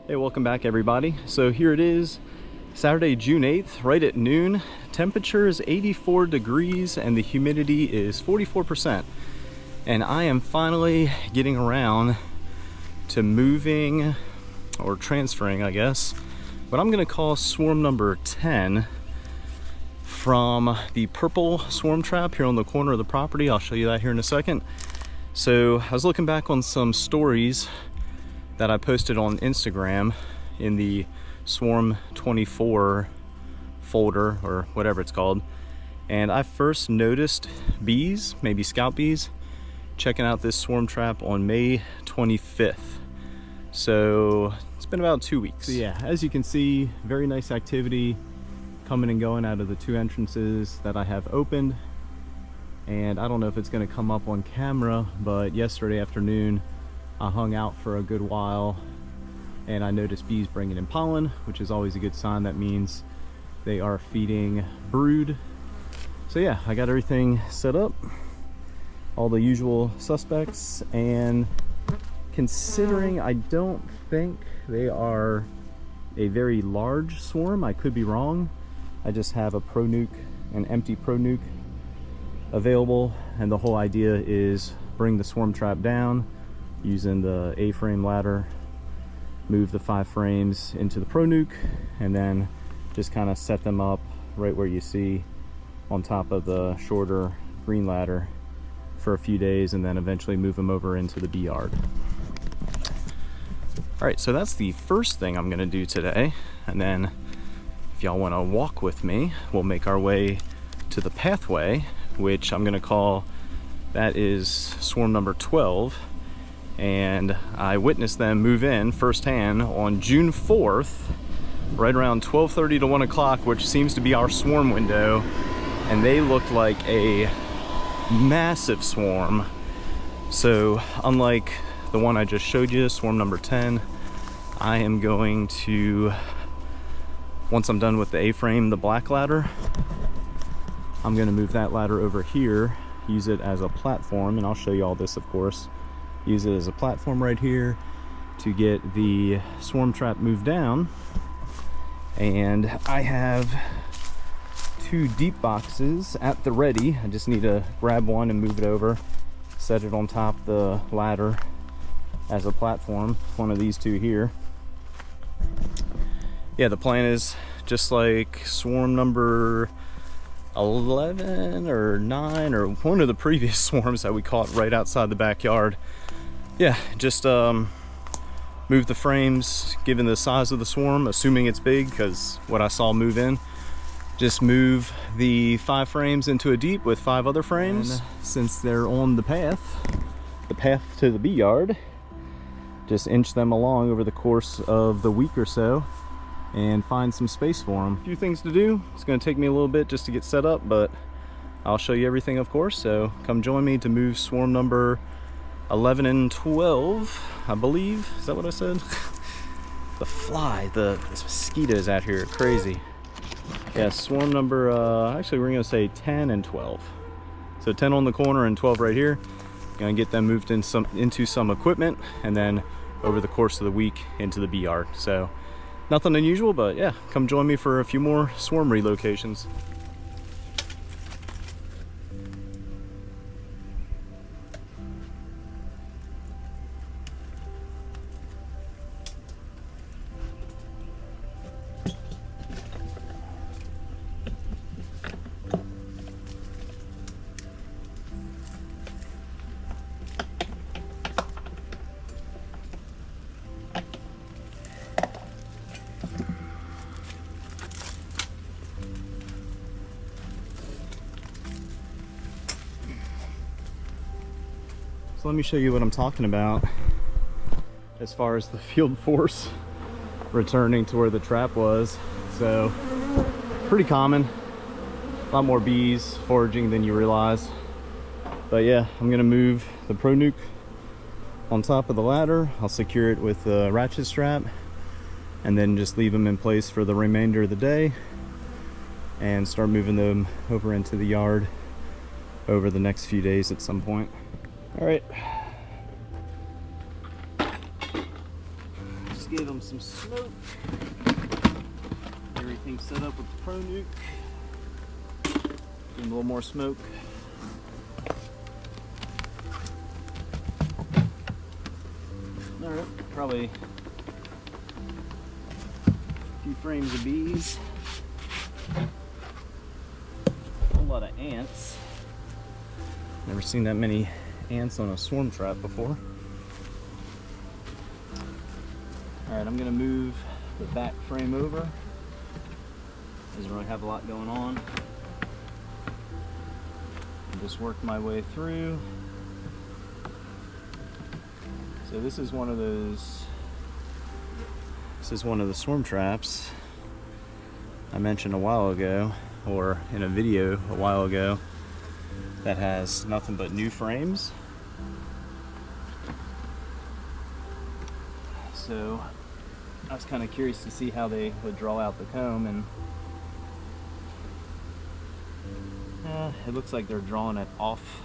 Hey, welcome back everybody. So here it is, Saturday, June 8th, right at noon. Temperature is 84 degrees and the humidity is 44%. And I am finally getting around to moving or transferring, I guess, what I'm gonna call swarm number 10 from the purple swarm trap here on the corner of the property. I'll show you that here in a second. So I was looking back on some stories that I posted on Instagram in the Swarm 24 folder or whatever it's called. And I first noticed bees, maybe scout bees, checking out this swarm trap on May 25th. So it's been about 2 weeks. So yeah, as you can see, very nice activity coming and going out of the two entrances that I have opened. And I don't know if it's gonna come up on camera, but yesterday afternoon, I hung out for a good while and I noticed bees bringing in pollen, which is always a good sign. That means they are feeding brood. So yeah, I got everything set up, all the usual suspects, and considering I don't think they are a very large swarm, I could be wrong. I just have a pro nuke, an empty pro nuke available, and the whole idea is bring the swarm trap down using the A-frame ladder, move the 5 frames into the pro nuke, and then just kind of set them up right where you see on top of the shorter green ladder for a few days, and then eventually move them over into the bee yard. All right, so that's the first thing I'm gonna do today, and then if y'all want to walk with me, we'll make our way to the pathway, which I'm gonna call, that is swarm number 12. And I witnessed them move in firsthand on June 4th, right around 12:30 to 1 o'clock, which seems to be our swarm window. And they looked like a massive swarm. So unlike the one I just showed you, swarm number 10, I am going to, once I'm done with the A-frame, the black ladder, I'm gonna move that ladder over here, use it as a platform, and I'll show you all this, of course. Use it as a platform right here to get the swarm trap moved down. And I have 2 deep boxes at the ready. I just need to grab one and move it over, set it on top the ladder as a platform. One of these 2 here. Yeah, the plan is just like swarm number 11 or 9 or one of the previous swarms that we caught right outside the backyard. Yeah, just move the frames given the size of the swarm, assuming it's big, because what I saw move in. Just move the 5 frames into a deep with 5 other frames. And since they're on the path to the bee yard, just inch them along over the course of the week or so and find some space for them. A few things to do. It's going to take me a little bit just to get set up, but I'll show you everything, of course. So come join me to move swarm number 11 and 12, I believe. Is that what I said? The fly, the mosquitoes out here are crazy. Yeah, swarm number, actually we're gonna say 10 and 12. So 10 on the corner and 12 right here. Gonna get them moved into some equipment, and then over the course of the week into the bee yard. So nothing unusual, but yeah, come join me for a few more swarm relocations. So let me show you what I'm talking about as far as the field force returning to where the trap was. So pretty common, a lot more bees foraging than you realize. But yeah, I'm gonna move the pro nuke on top of the ladder. I'll secure it with a ratchet strap and then just leave them in place for the remainder of the day and start moving them over into the yard over the next few days at some point. All right, just Just gave them some smoke. Everything set up with the Pro Nuke. Give them a little more smoke. Alright, probably a few frames of bees. A whole lot of ants. Never seen that many ants on a swarm trap before. Alright, I'm going to move the back frame over. Doesn't really have a lot going on. And just work my way through. So this is one of those, this is one of the swarm traps I mentioned a while ago, or in a video a while ago, that has nothing but new frames. So I was kind of curious to see how they would draw out the comb, and it looks like they're drawing it off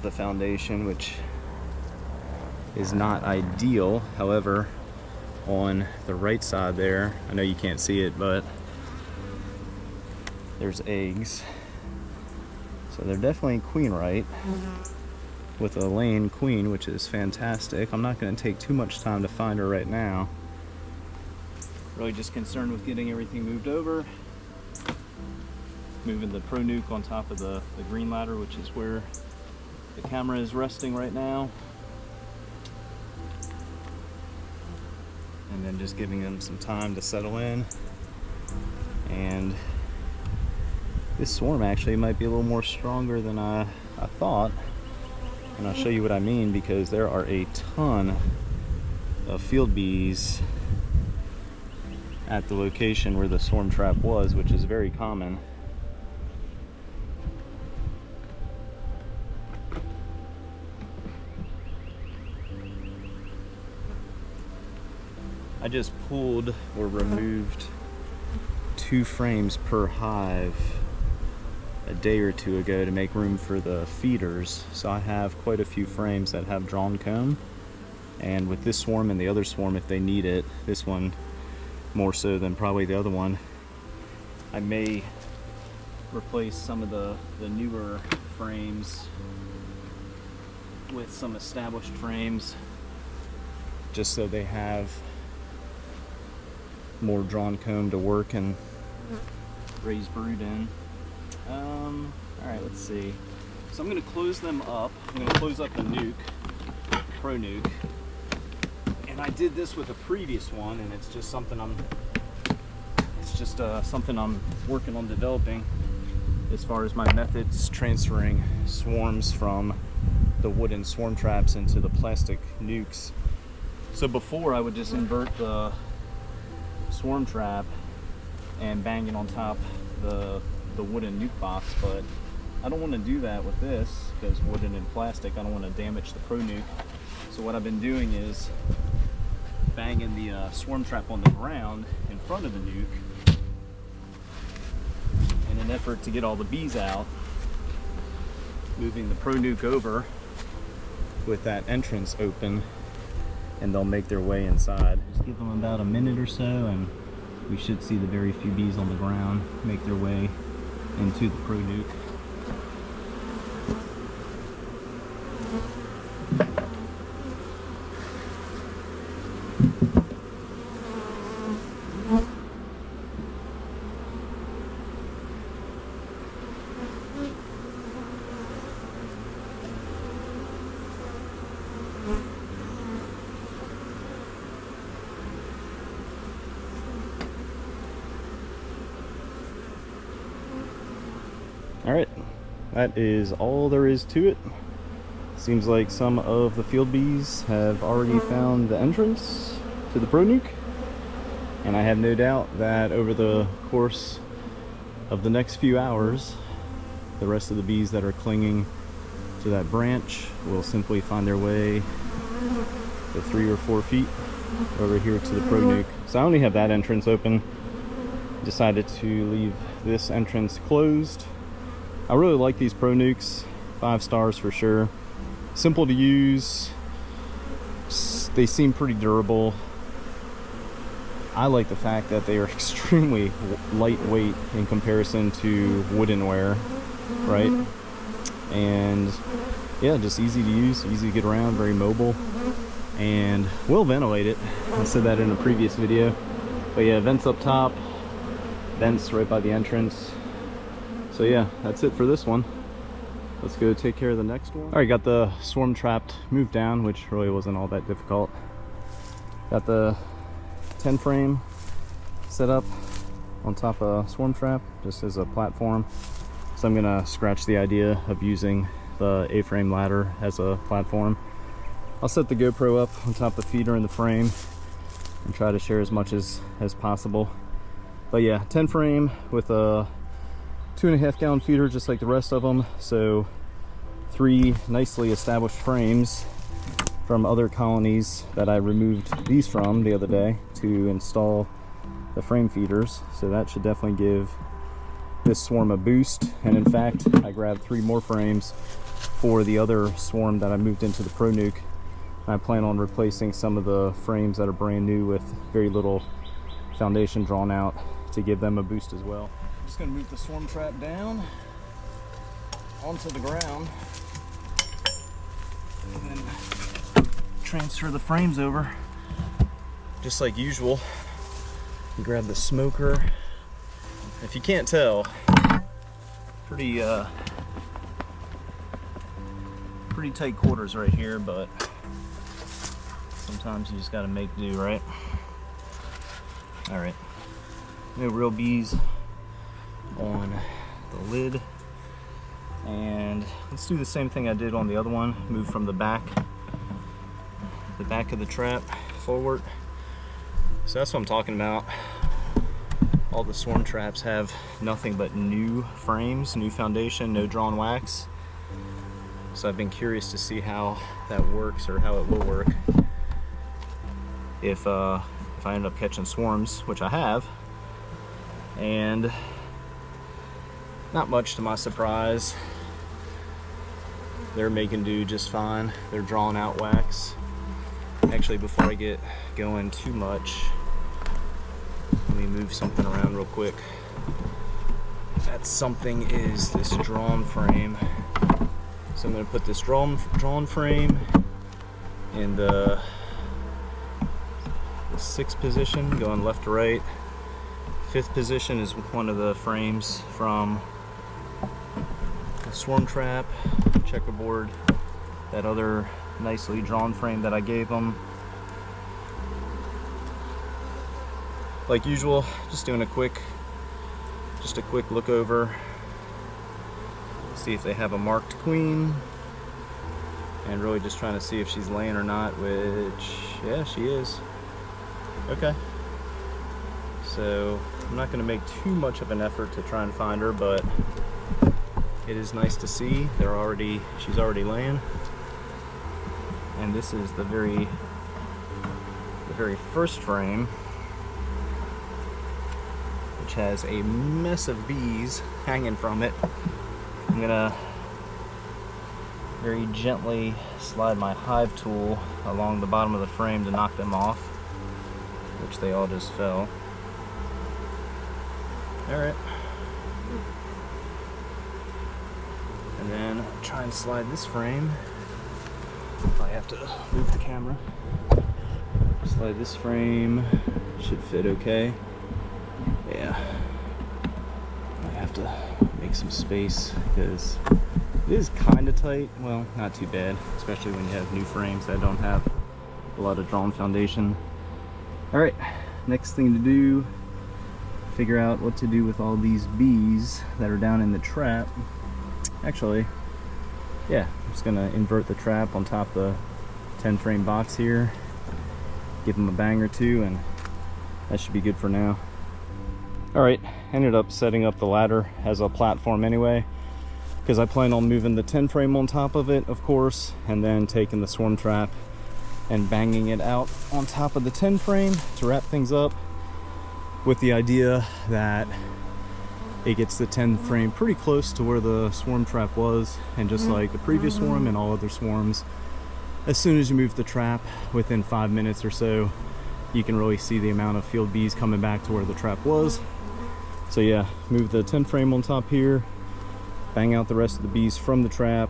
the foundation, which is not ideal. However, on the right side there, I know you can't see it, but there's eggs. So they're definitely queen right, with a laying queen, which is fantastic. I'm not going to take too much time to find her right now. Really just concerned with getting everything moved over. Moving the Pro Nuke on top of the green ladder, which is where the camera is resting right now. And then just giving them some time to settle in. And this swarm actually might be a little more stronger than I thought. And I'll show you what I mean, because there are a ton of field bees at the location where the swarm trap was, which is very common. I just pulled or removed 2 frames per hive a day or 2 ago to make room for the feeders. So I have quite a few frames that have drawn comb, and with this swarm and the other swarm, if they need it, this one more so than probably the other one, I may replace some of the newer frames with some established frames, just so they have more drawn comb to work and raise brood in. Alright, let's see. So I'm going to close them up. I'm going to close up the Nuke, Pro Nuke. And I did this with a previous one, and it's just something something I'm working on developing as far as my methods transferring swarms from the wooden swarm traps into the plastic nukes. So before, I would just invert the swarm trap and bang it on top the wooden nuke box, but I don't want to do that with this, because wooden and plastic, I don't want to damage the Pro Nuke. So what I've been doing is banging the swarm trap on the ground in front of the nuke in an effort to get all the bees out, moving the Pro Nuke over with that entrance open, and they'll make their way inside. Just give them about a minute or so, and we should see the very few bees on the ground make their way into the Pro Nuke. Alright, that is all there is to it. Seems like some of the field bees have already found the entrance to the Pro Nuke, and I have no doubt that over the course of the next few hours, the rest of the bees that are clinging to that branch will simply find their way the 3 or 4 feet over here to the Pro Nuke. So I only have that entrance open. Decided to leave this entrance closed. I really like these Pro Nukes, 5 stars for sure. Simple to use, they seem pretty durable. I like the fact that they are extremely lightweight in comparison to woodenware, right? And yeah, just easy to use, easy to get around, very mobile, and will ventilate it. I said that in a previous video. But yeah, vents up top, vents right by the entrance. So yeah, that's it for this one. Let's go take care of the next one. All right, got the swarm trap moved down, which really wasn't all that difficult. Got the 10 frame set up on top of swarm trap just as a platform. So I'm gonna scratch the idea of using the A-frame ladder as a platform. I'll set the GoPro up on top of the feeder in the frame and try to share as much as possible. But yeah, 10 frame with a 2.5 gallon feeder just like the rest of them. So 3 nicely established frames from other colonies that I removed these from the other day to install the frame feeders. So that should definitely give this swarm a boost. And in fact, I grabbed 3 more frames for the other swarm that I moved into the Pro Nuke. I plan on replacing some of the frames that are brand new with very little foundation drawn out to give them a boost as well. I'm just gonna move the swarm trap down onto the ground and then transfer the frames over just like usual. You grab the smoker. If you can't tell, pretty tight quarters right here, but sometimes you just gotta make do, right? All right, no real bees on the lid, and let's do the same thing I did on the other one. Move from the back of the trap forward. So that's what I'm talking about. All the swarm traps have nothing but new frames, new foundation, no drawn wax. So I've been curious to see how that works, or how it will work if I end up catching swarms, which I have. And not much to my surprise, they're making do just fine. They're drawing out wax. Actually, before I get going too much, let me move something around real quick. That something is this drawn frame. So I'm going to put this drawn frame in the 6th position, going left to right. 5th position is one of the frames from the swarm trap, checkerboard, that other nicely drawn frame that I gave them. Like usual, just doing a quick look over, see if they have a marked queen, and really just trying to see if she's laying or not, which, yeah, she is. Okay, so I'm not going to make too much of an effort to try and find her, but it is nice to see she's already laying. And this is the very first frame, which has a mess of bees hanging from it. I'm gonna very gently slide my hive tool along the bottom of the frame to knock them off, which they all just fell. All right. And then try and slide this frame. If I have to move the camera. Slide this frame, should fit okay. Yeah. I have to make some space because it is kind of tight. Well, not too bad, especially when you have new frames that don't have a lot of drawn foundation. All right, next thing to do, figure out what to do with all these bees that are down in the trap. Actually, yeah, I'm just gonna invert the trap on top of the 10 frame box here, give them a bang or two, and that should be good for now. All right, ended up setting up the ladder as a platform anyway, because I plan on moving the 10 frame on top of it, of course, and then taking the swarm trap and banging it out on top of the 10 frame to wrap things up, with the idea that it gets the 10 frame pretty close to where the swarm trap was, and just like the previous swarm and all other swarms, as soon as you move the trap, within 5 minutes or so, you can really see the amount of field bees coming back to where the trap was. So yeah, move the 10 frame on top here, bang out the rest of the bees from the trap,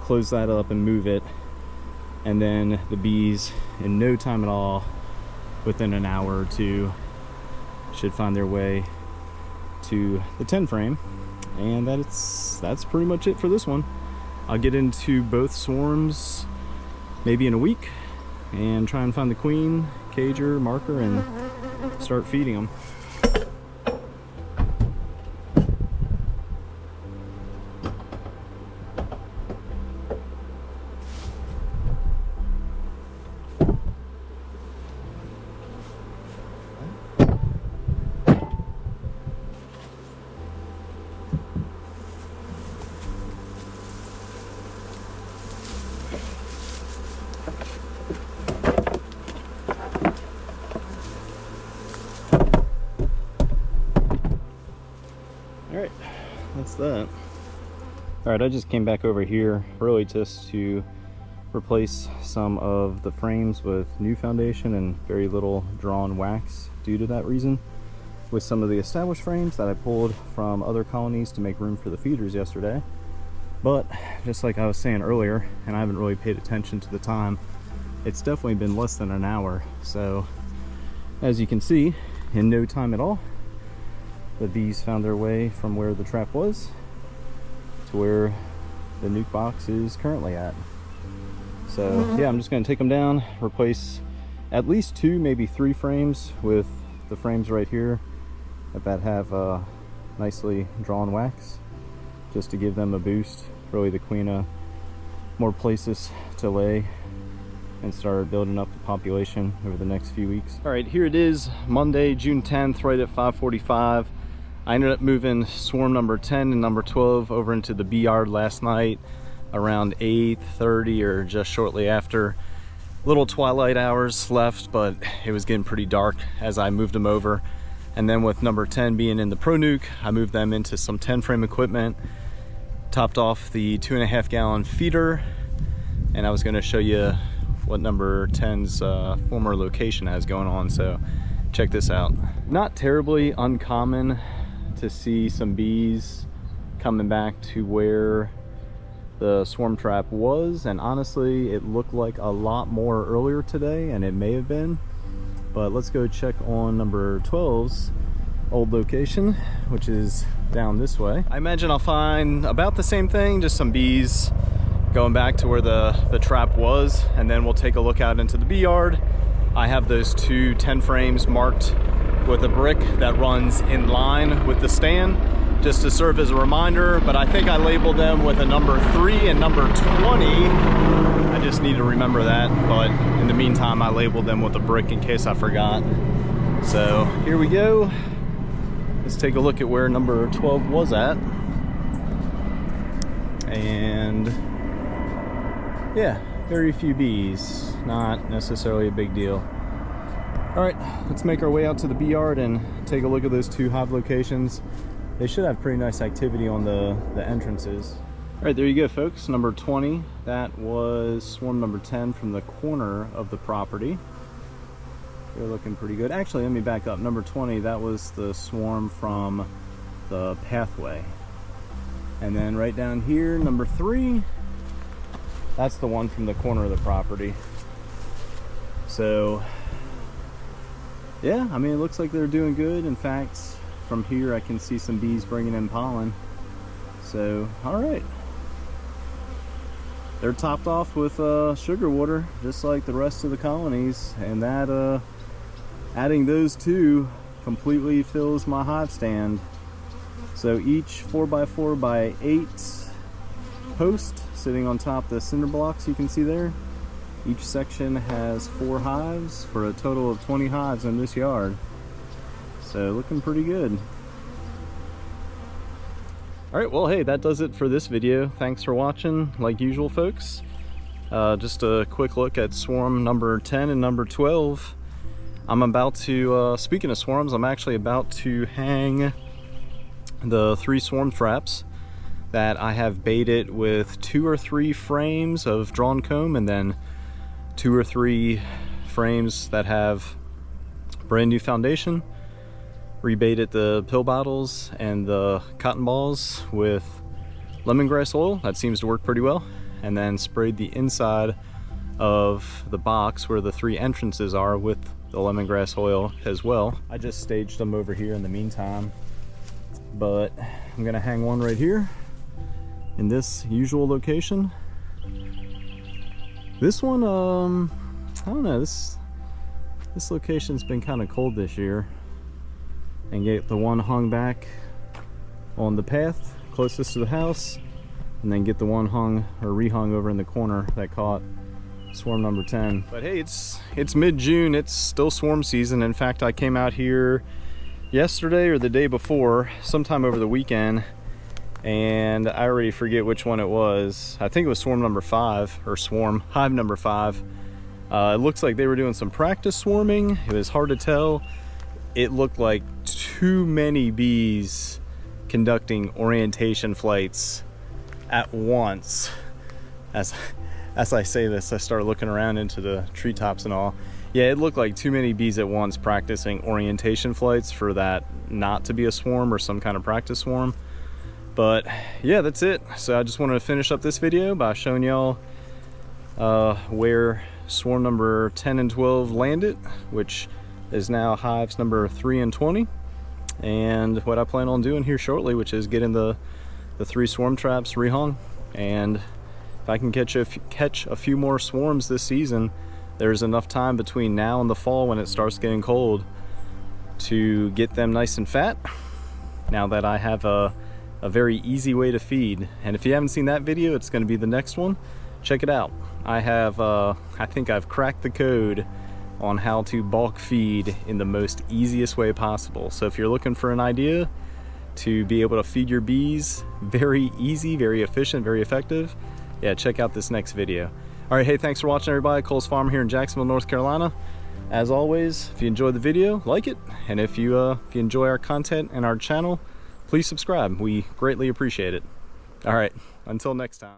close that up and move it, and then the bees in no time at all, within an hour or two, should find their way to the 10 frame. And that's pretty much it for this one. I'll get into both swarms maybe in a week and try and find the queen, cager, marker, and start feeding them. Alright, that's that. Alright, I just came back over here really just to replace some of the frames with new foundation and very little drawn wax due to that reason, with some of the established frames that I pulled from other colonies to make room for the feeders yesterday. But just like I was saying earlier, and I haven't really paid attention to the time, it's definitely been less than an hour. So as you can see, in no time at all, the bees found their way from where the trap was to where the nuke box is currently at. So yeah, I'm just going to take them down, replace at least 2, maybe 3 frames with the frames right here that have nicely drawn wax, just to give them a boost, really the queen more places to lay and start building up the population over the next few weeks. All right, here it is, Monday, June 10th, right at 5:45. I ended up moving swarm number 10 and number 12 over into the bee yard last night around 8:30 or just shortly after. Little twilight hours left, but it was getting pretty dark as I moved them over. And then with number 10 being in the Pro Nuke, I moved them into some 10 frame equipment, topped off the 2.5 gallon feeder, and I was going to show you what number 10's former location has going on, so check this out. Not terribly uncommon to see some bees coming back to where the swarm trap was, and honestly it looked like a lot more earlier today, and it may have been, but let's go check on number 12's old location, which is down this way. I imagine I'll find about the same thing, just some bees going back to where the trap was, and then we'll take a look out into the bee yard. I have those 2 10 frames marked with a brick that runs in line with the stand, just to serve as a reminder, but I think I labeled them with a number 3 and number 20. I just need to remember that, but in the meantime I labeled them with a brick in case I forgot. So here we go. Let's take a look at where number 12 was at. And yeah, very few bees, not necessarily a big deal. All right, let's make our way out to the bee yard and take a look at those 2 hive locations. They should have pretty nice activity on the entrances. All right, there you go, folks. Number 20, that was swarm number 10 from the corner of the property. They're looking pretty good. Actually, let me back up. Number 20, that was the swarm from the pathway. And then right down here, number 3, that's the one from the corner of the property. So yeah, I mean, it looks like they're doing good. In fact, from here I can see some bees bringing in pollen. So all right, they're topped off with sugar water just like the rest of the colonies, and that adding those 2 completely fills my hive stand. So each 4x4x8 post sitting on top the cinder blocks you can see there, each section has 4 hives for a total of 20 hives in this yard. So looking pretty good. All right, well, hey, that does it for this video. Thanks for watching, like usual, folks. Just a quick look at swarm number 10 and number 12. I'm about to, speaking of swarms, I'm actually about to hang the 3 swarm traps that I have baited with 2 or 3 frames of drawn comb, and then 2 or 3 frames that have brand new foundation. Rebaited the pill bottles and the cotton balls with lemongrass oil. That seems to work pretty well. And then sprayed the inside of the box where the 3 entrances are with the lemongrass oil as well. I just staged them over here in the meantime, but I'm gonna hang one right here in this usual location. This one, I don't know, this location's been kind of cold this year. And get the one hung back on the path closest to the house, and then get the one hung or rehung over in the corner that caught swarm number 10. But hey, it's mid-June, it's still swarm season. In fact, I came out here yesterday or the day before, sometime over the weekend, and I already forget which one it was. I think it was swarm number 5, or swarm hive number 5. It looks like they were doing some practice swarming. It was hard to tell. It looked like too many bees conducting orientation flights at once. As I say this, I start looking around into the treetops and all. Yeah, it looked like too many bees at once practicing orientation flights for that not to be a swarm or some kind of practice swarm. But yeah, that's it. So I just wanted to finish up this video by showing y'all where swarm number 10 and 12 landed, which is now hives number 3 and 20, and what I plan on doing here shortly, which is getting the 3 swarm traps rehung. And if I can catch a few more swarms this season, there's enough time between now and the fall when it starts getting cold to get them nice and fat, now that I have a very easy way to feed. And if you haven't seen that video, it's going to be the next one. Check it out. I think I've cracked the code on how to bulk feed in the most easiest way possible. So if you're looking for an idea to be able to feed your bees very easy, very efficient, very effective, yeah, check out this next video. All right, hey, thanks for watching, everybody. Cole's Farm here in Jacksonville, North Carolina. As always, if you enjoyed the video, like it, and if you enjoy our content and our channel, please subscribe. We greatly appreciate it. All right, until next time.